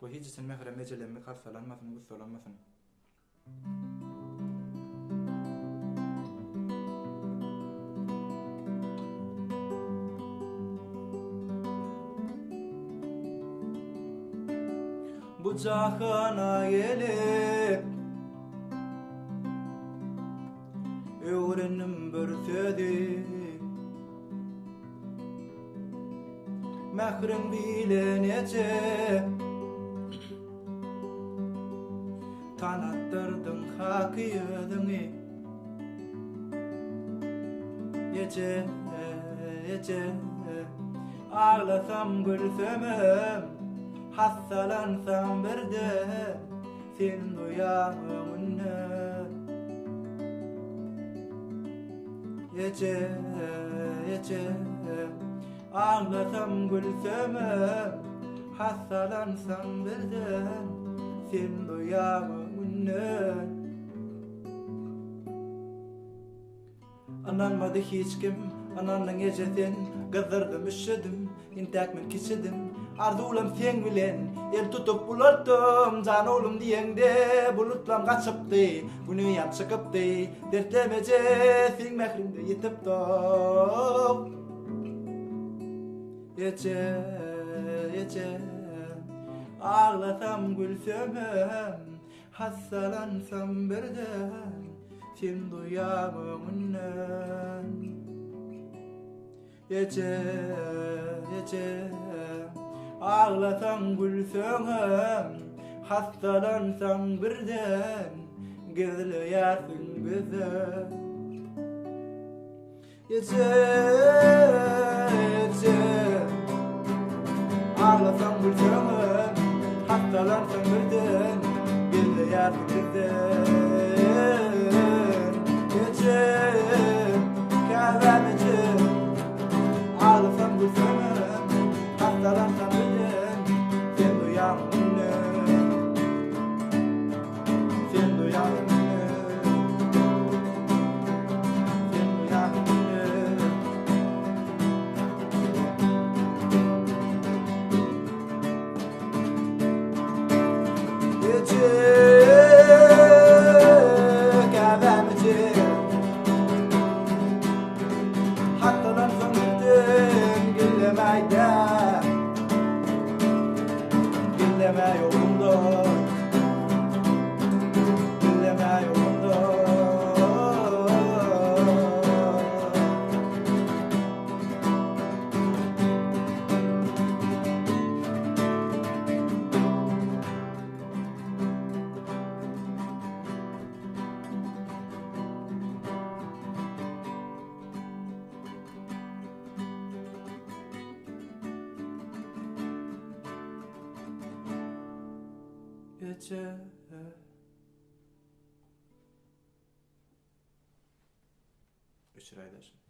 Bu hiç sen mehrem mecelemi karsalanmasın, gussalanmasın. Bu cahana gelip öğrenim bir sözi mehrem bilenece tanattırdın hakiyadını Yece ağlasam gülsemem hassalansam birde sen duyamınnan Yece ağlasam gülsemem hassalansam birde sen duyamınnan Ananmadı hiç kim, ananın ecesin Gızdırdım, üşüdüm, intak men kişidim Arzulam sen bilen, el tutup buluttum Can oğlum diyende bulutlam kaçıptı Günüyam çıkıptı, dertlemece Sen mehrimde yetip doğ Yece ağlasam gülsemem Hassalansam birden sen duyamınnan Yece ağlasam gülsemem Hassalansam birden gizliyarsın bize Yece ağlasam gülsemem Hassalansam birden gizliyarsın bize Kahvemici ağlasam gülsemem Hastalansam bilen sen duyamınnan Sen duyamınnan Sen duyamınnan Gece kahvemici Dinleme yolunda Dinleme yolunda Gece Üç aydaşım